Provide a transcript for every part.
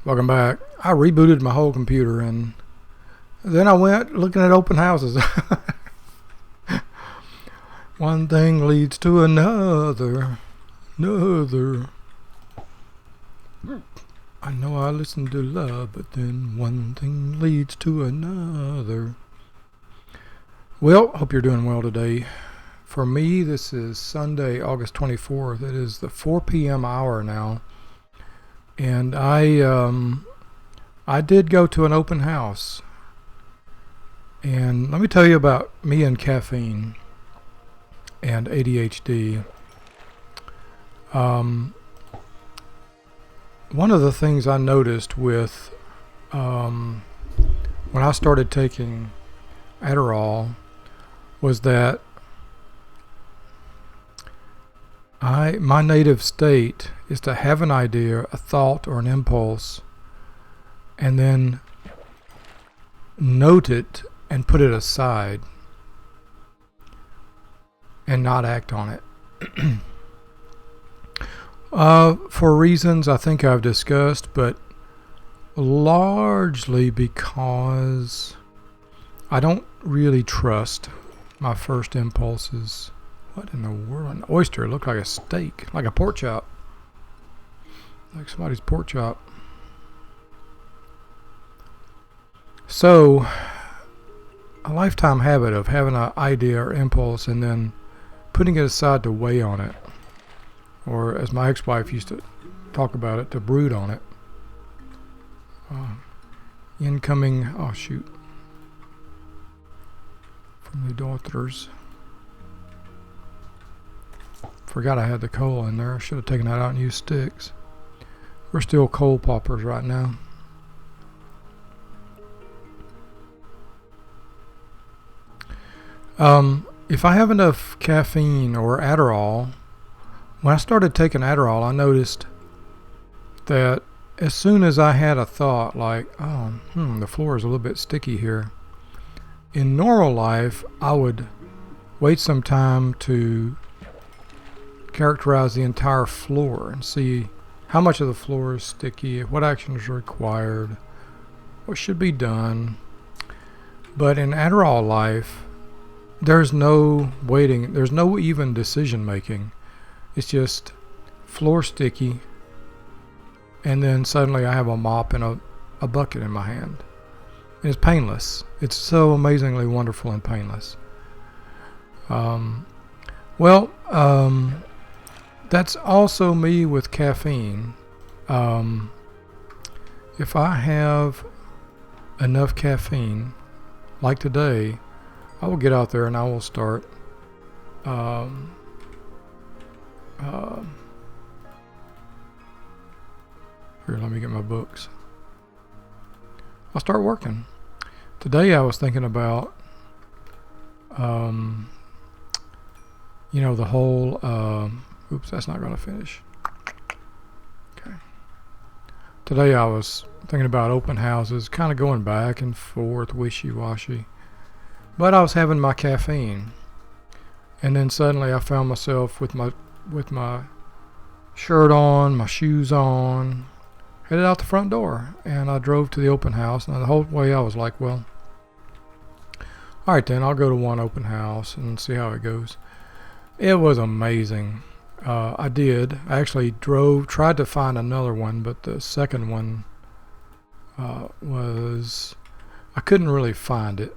Welcome back. I rebooted my whole computer and then I went looking at open houses. One thing leads to another. I know I listen to love, but then one thing leads to another. Well, hope you're doing well today. For me, this is Sunday, August 24th. It is the 4 p.m. hour now. And I did go to an open house. And let me tell you about me and caffeine and ADHD. One of the things I noticed with when I started taking Adderall was that my native state is to have an idea, a thought, or an impulse, and then note it and put it aside and not act on it. For reasons I think I've discussed, but largely because I don't really trust my first impulses. What in the world? An oyster looked like a steak, like a pork chop. Like somebody's pork chop. So, a lifetime habit of having an idea or impulse and then putting it aside to weigh on it. Or as my ex-wife used to talk about it, to brood on it. Incoming, oh shoot, from the daughters. Forgot I had the coal in there. I should have taken that out and used sticks. We're still coal poppers right now. If I have enough caffeine or Adderall, when I started taking Adderall, I noticed that as soon as I had a thought like, the floor is a little bit sticky here. In normal life, I would wait some time to characterize the entire floor and see how much of the floor is sticky, what action is required, what should be done. But in Adderall life, there's no waiting, there's no even decision making. It's just floor sticky, and then suddenly I have a mop and a bucket in my hand. And it's painless. It's so amazingly wonderful and painless. That's also me with caffeine. If I have enough caffeine, like today, I will get out there and I will start here, let me get my books. I'll start working. Today I was thinking about the whole oops, that's not going to finish. Okay. Today I was thinking about open houses, kind of going back and forth, wishy-washy. But I was having my caffeine, and then suddenly I found myself with my shirt on, my shoes on, headed out the front door, and I drove to the open house. And the whole way I was like, well, all right then, I'll go to one open house and see how it goes. It was amazing. I did. I actually tried to find another one, but the second one I couldn't really find it.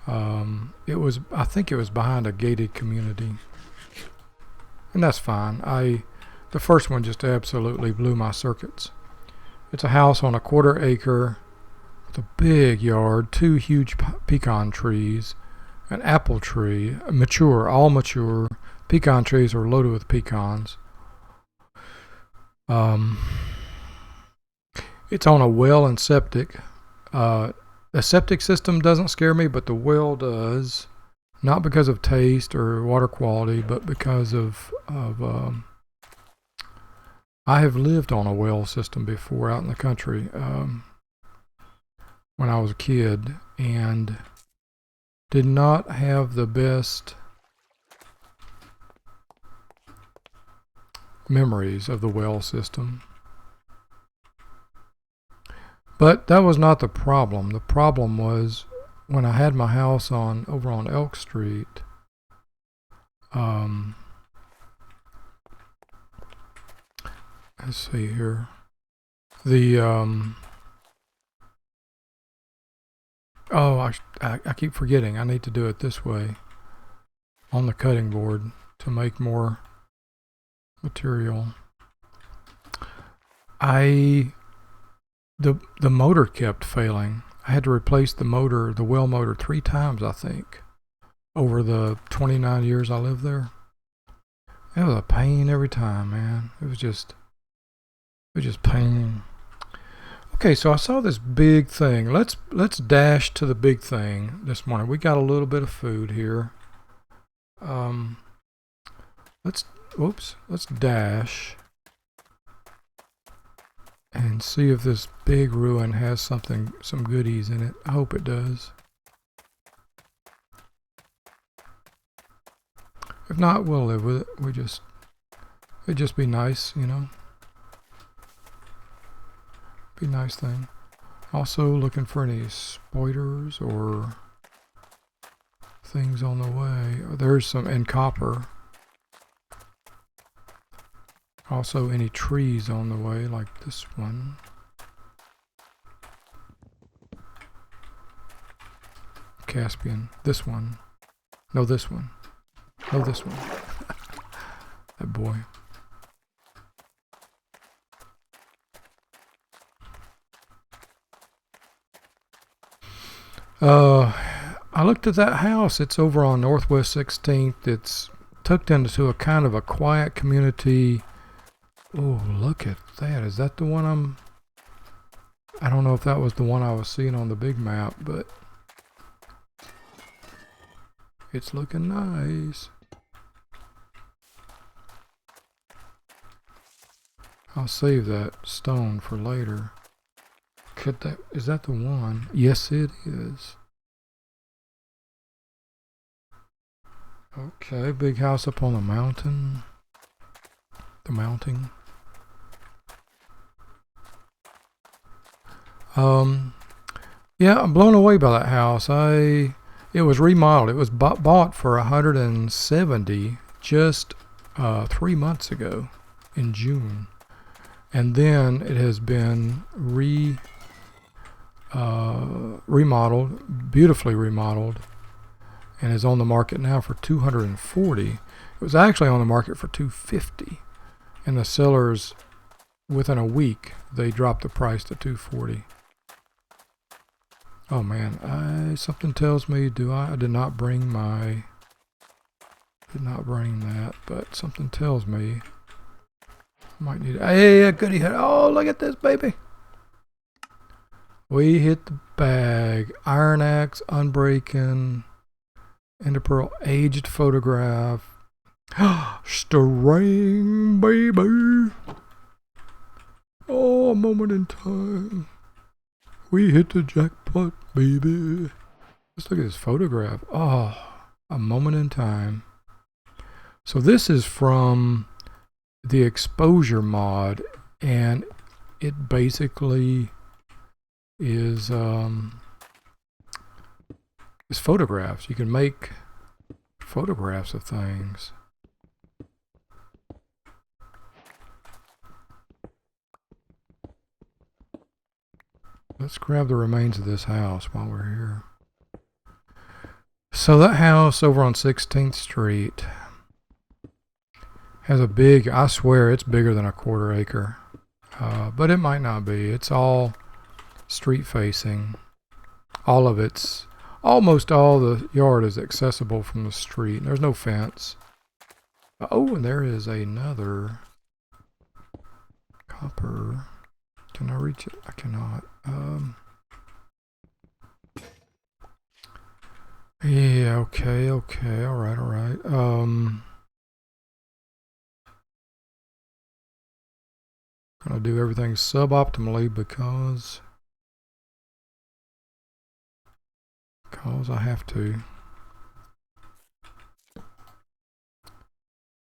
I think it was behind a gated community, and that's fine. The first one just absolutely blew my circuits. It's a house on a 1/4 acre with a big yard, 2 huge pecan trees, an apple tree, all mature. Pecan trees are loaded with pecans. It's on a well and septic. The septic system doesn't scare me, but the well does. Not because of taste or water quality, but because of I have lived on a well system before out in the country when I was a kid, and did not have the best memories of the well system. But that was not the problem. The problem was when I had my house over on Elk Street. Let's see here. The oh, I keep forgetting. I need to do it this way on the cutting board to make more material. The motor kept failing. I had to replace the motor, the well motor, 3 times, I think, over the 29 years I lived there. It was a pain every time, man. It was just pain. Okay, so I saw this big thing. Let's dash to the big thing this morning. We got a little bit of food here. Let's dash and see if this big ruin has some goodies in it. I hope it does. If not, we'll live with it. It'd just be nice, you know. Be a nice thing. Also looking for any spoilers or things on the way. There's some in copper. Also any trees on the way, like this one. Caspian. This one. No, this one. No, this one. That boy. I looked at that house. It's over on Northwest 16th. It's tucked into a kind of a quiet community. Oh, look at that. Is that the one I don't know if that was the one I was seeing on the big map, but it's looking nice. I'll save that stone for later. Is that the one? Yes, it is. Okay, big house up on the mountain. The mounting. Yeah, I'm blown away by that house. It was remodeled. It was bought for $170 just 3 months ago in June. And then it has been remodeled, beautifully remodeled, and is on the market now for $240. It was actually on the market for $250, and the sellers, within a week, they dropped the price to $240. Oh man, something tells me I did not bring that, but something tells me I might need a goodie hit. Oh, look at this baby. We hit the bag. Iron axe, unbreaking, ender pearl, aged photograph. String, baby. Oh, a moment in time. We hit the jackpot, baby. Let's look at this photograph. Oh, a moment in time. So this is from the exposure mod, and it basically is photographs. You can make photographs of things. Let's grab the remains of this house while we're here. So that house over on 16th Street has I swear it's bigger than a 1/4 acre. But it might not be. It's all street facing. Almost all the yard is accessible from the street. There's no fence. Oh, and there is another copper. Can I reach it? I cannot. Yeah, okay, alright. Gonna do everything suboptimally because I have to.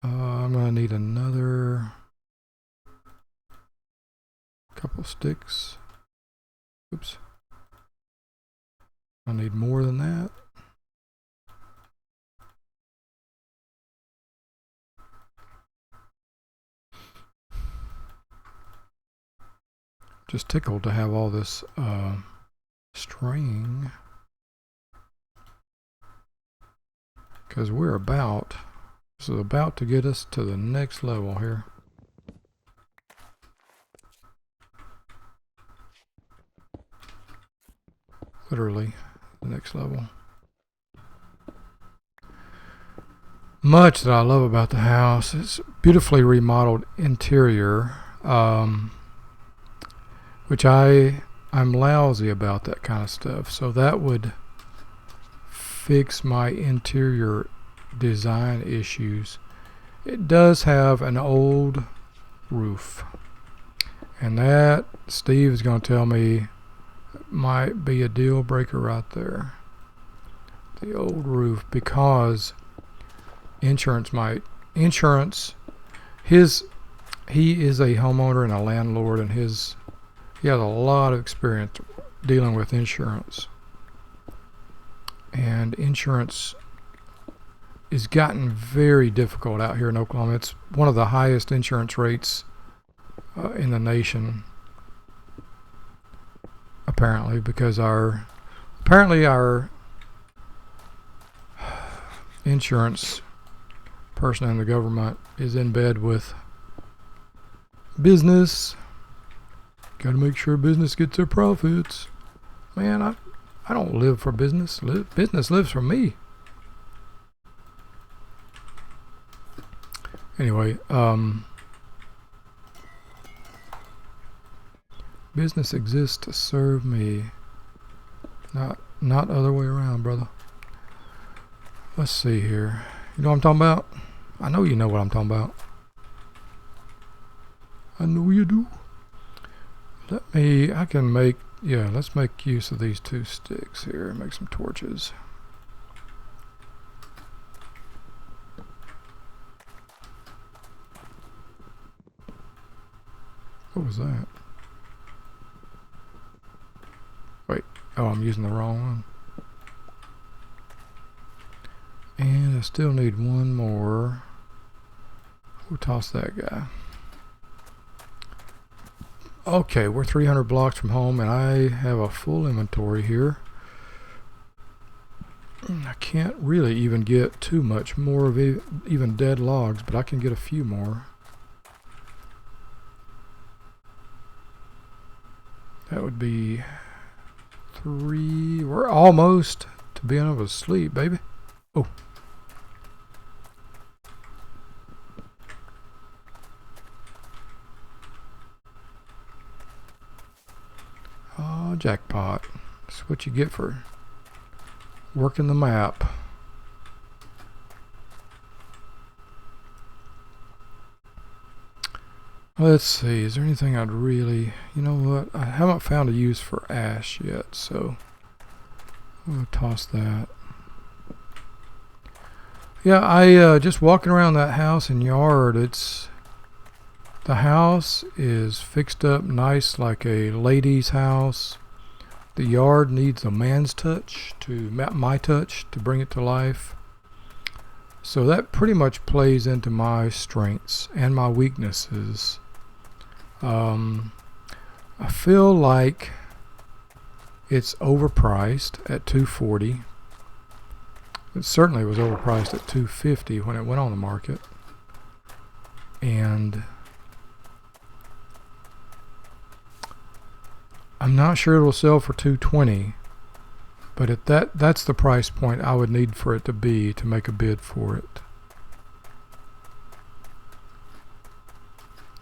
I'm gonna need another couple sticks. Oops. I need more than that. Just tickled to have all this string, because this is about to get us to the next level here. Literally the next level. Much that I love about the house. It's beautifully remodeled interior, which I'm lousy about that kind of stuff. So that would fix my interior design issues. It does have an old roof, and that Steve is going to tell me might be a deal breaker right there. The old roof, because he is a homeowner and a landlord, and he has a lot of experience dealing with insurance, and insurance is gotten very difficult out here in Oklahoma. It's one of the highest insurance rates in the nation, apparently, because our insurance person in the government is in bed with business. Got to make sure business gets their profits. Man, I don't live for business. Business lives for me. Anyway, business exists to serve me, not other way around, brother. Let's see here. You know what I'm talking about? I know you know what I'm talking about. I know you do. Let's make use of these 2 sticks here and make some torches. What was that? Wait, oh, I'm using the wrong one. And I still need one more. We'll toss that guy. Okay, we're 300 blocks from home, and I have a full inventory here. I can't really even get too much more of even dead logs, but I can get a few more. That would be 3. We're almost to being able to sleep, baby. Oh. Oh, jackpot. That's what you get for working the map. Let's see, is there anything I'd really... You know what? I haven't found a use for ash yet, so we'll toss that. Yeah, just walking around that house and yard, the house is fixed up nice like a lady's house. The yard needs a man's touch, my touch, to bring it to life. So that pretty much plays into my strengths and my weaknesses. I feel like it's overpriced at $240. It certainly was overpriced at $250 when it went on the market. And I'm not sure it'll sell for $220, but at that's the price point I would need for it to be to make a bid for it.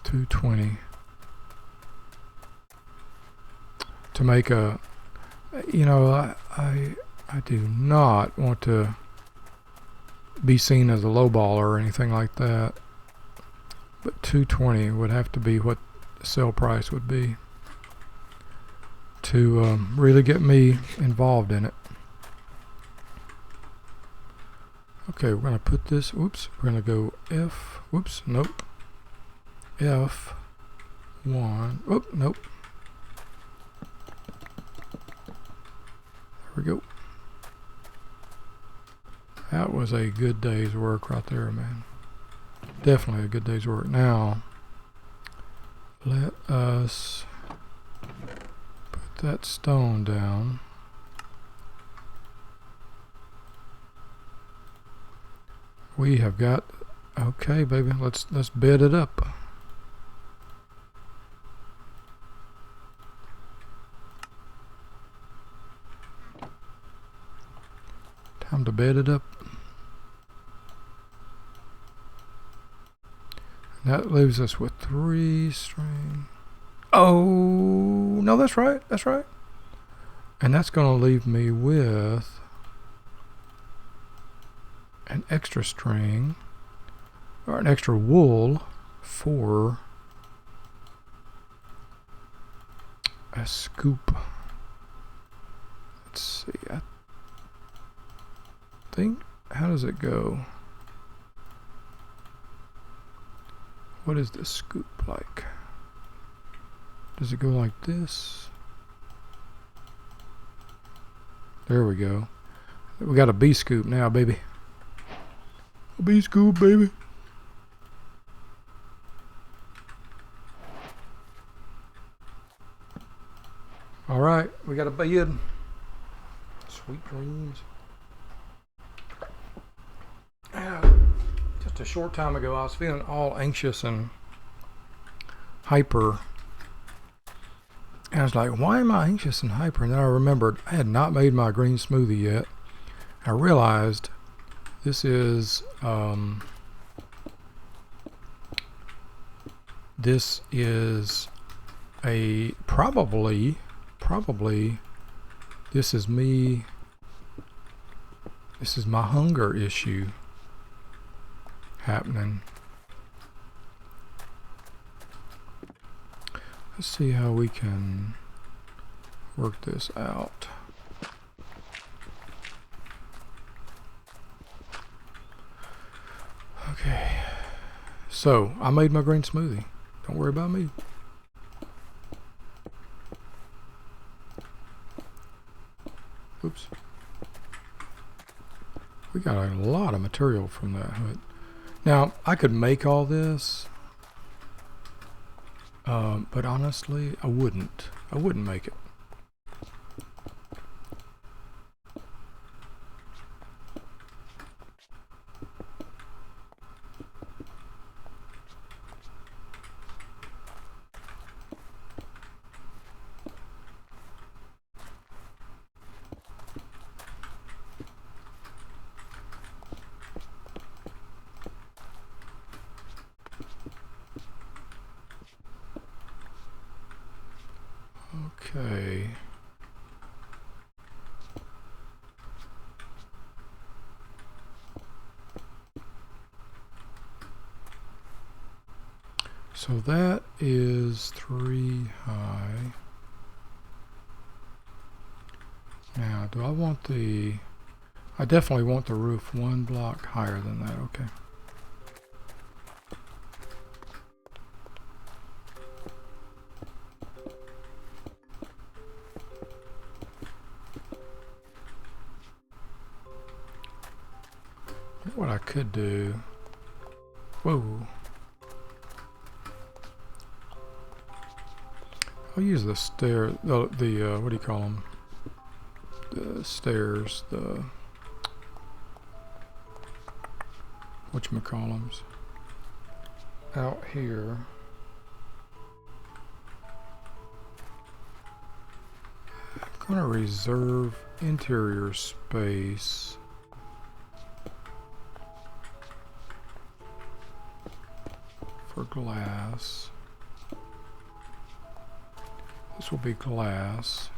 $220 to make a, I do not want to be seen as a lowballer or anything like that, but $220 would have to be what the sale price would be to really get me involved in it. Okay, we're going to put this, we're going to go F1, nope. we go. That was a good day's work right there, man. Definitely a good day's work. Now, let us put that stone down. We have got, okay, baby, let's bed it up. Time to bed it up. That leaves us with 3 string. Oh, no, that's right. That's right. And that's going to leave me with an extra string or an extra wool for a scoop. Let's see. I think, how does it go? What is the scoop like? Does it go like this? There we go. We got a bee scoop now, baby. A bee scoop, baby. All right, we got a bed. Sweet dreams. Just a short time ago, I was feeling all anxious and hyper. And I was like, why am I anxious and hyper? And then I remembered I had not made my green smoothie yet. I realized this is a probably this is my hunger issue happening. Let's see how we can work this out. Okay, so I made my green smoothie. Don't worry about me. Oops. We got a lot of material from that hut. Now, I could make all this, but honestly, I wouldn't. I wouldn't make it. Okay. So that is 3 high. Now, do I want I definitely want the roof 1 block higher than that. Okay. What I could do, whoa, I'll use the stair, the what do you call them? The stairs, the whatchamacallums, out here. I'm gonna reserve interior space for glass. This will be glass.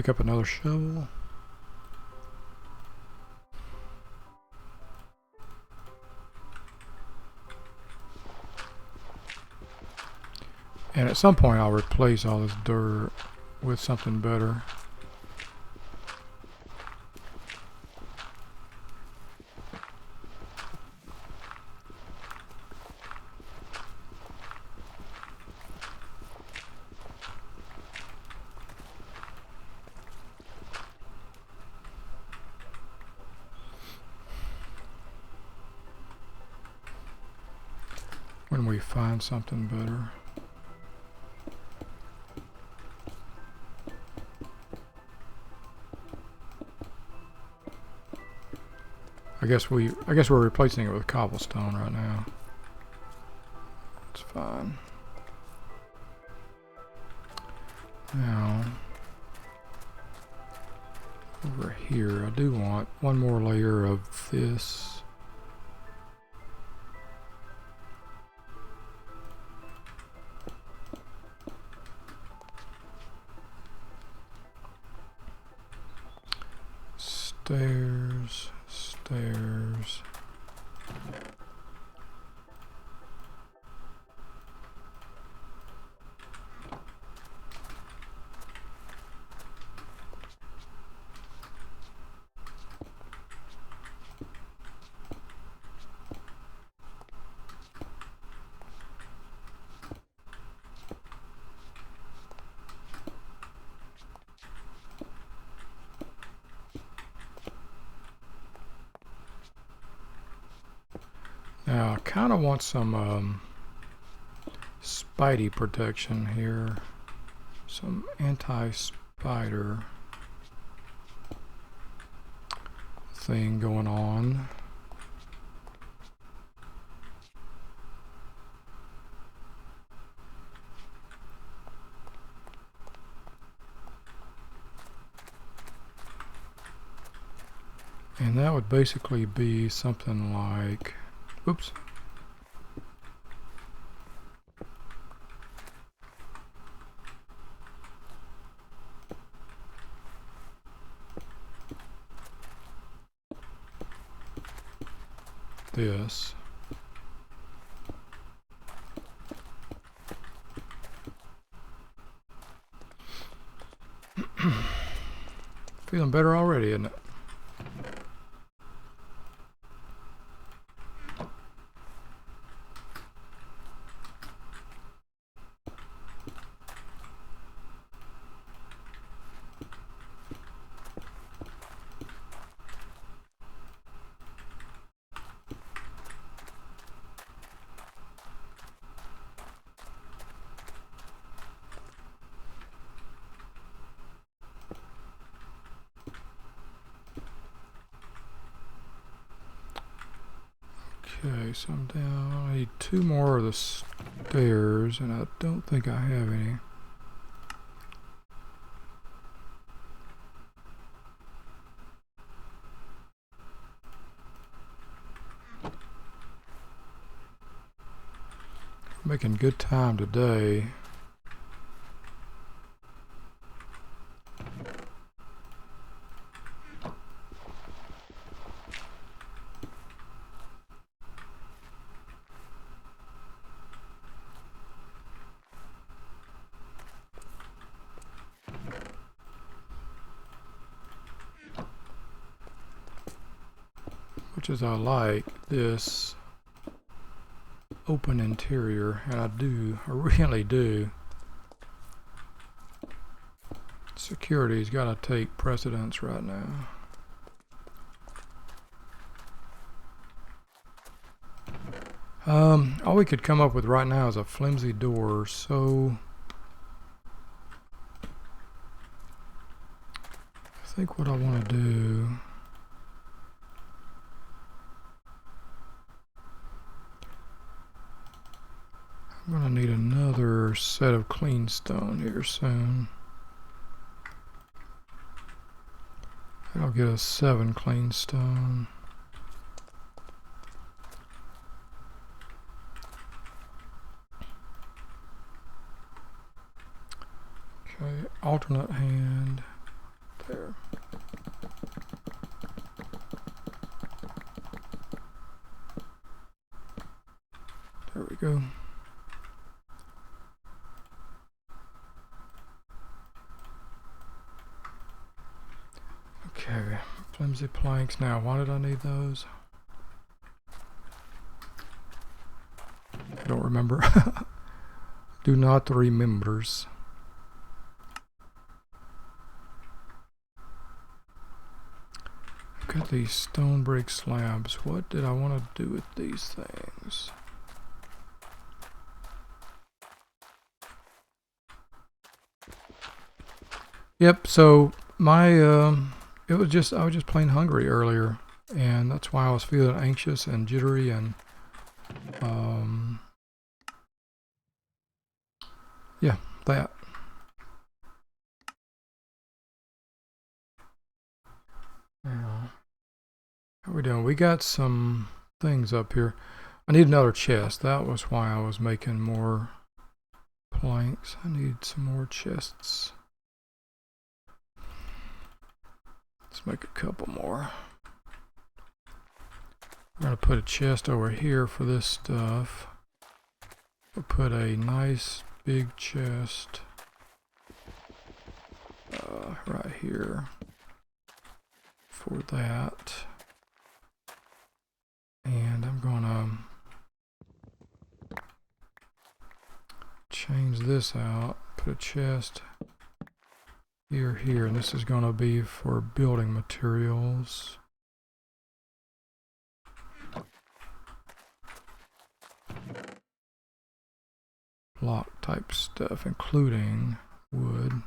Make up another shovel. And at some point I'll replace all this dirt with something better. When we find something better. I guess we're replacing it with cobblestone right now. It's fine. Now over here I do want one more layer of this. Stairs, stairs. Now I kind of want some spidey protection here, some anti-spider thing going on. And that would basically be something like, oops. This. Feeling better already, isn't it? Okay, so I'm down. I need two more of the stairs, and I don't think I have any. Making good time today. Which is I like this open interior, and I really do. Security's got to take precedence right now. All we could come up with right now is a flimsy door, so I think what I want to do, I'm going to need another set of clean stone here soon. I'll get us 7 clean stone. Okay, alternate hand. there. There we go. Okay, flimsy planks. Now, why did I need those? I don't remember. Do not remembers. Got these stone brick slabs. What did I want to do with these things? Yep, so my it was just I was just plain hungry earlier, and that's why I was feeling anxious and jittery and yeah, that. Now, how are we doing? We got some things up here. I need another chest. That was why I was making more planks. I need some more chests. Let's make a couple more. I'm going to put a chest over here for this stuff. We'll put a nice big chest right here for that. And I'm going to change this out, put a chest here, and this is going to be for building materials. Block type stuff, including wood.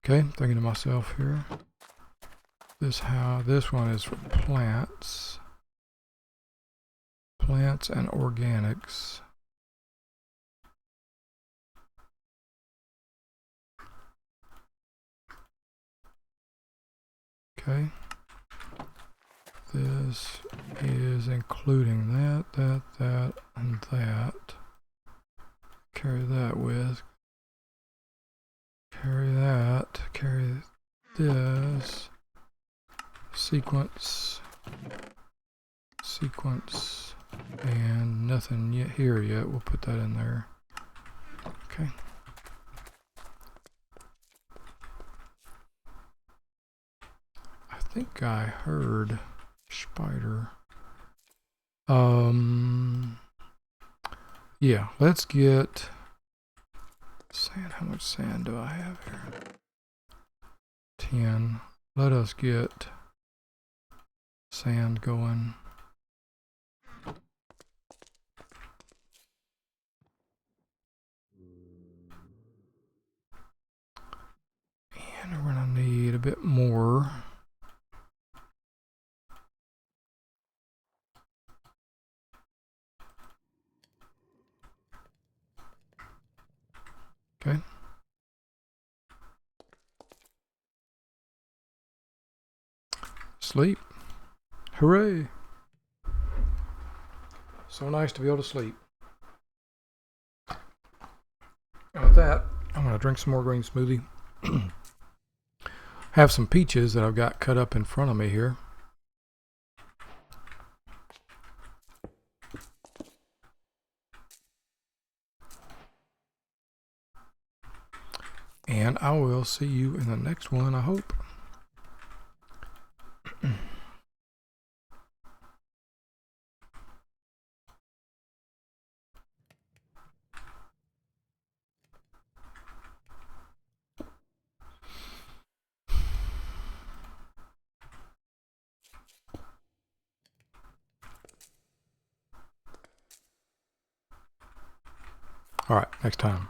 Okay, thinking to myself here. This one is for plants and organics. Okay, this is including that, and that. Carry that with. Carry that. Carry this. Sequence, and nothing yet here yet. We'll put that in there. Okay. I think I heard spider. Yeah, let's get sand. How much sand do I have here? 10. Let us get sand going. And we're gonna need a bit more. Okay. Sleep. Hooray. So nice to be able to sleep. And with that, I'm going to drink some more green smoothie. Have some peaches that I've got cut up in front of me here. And I will see you in the next one, I hope. All right, next time.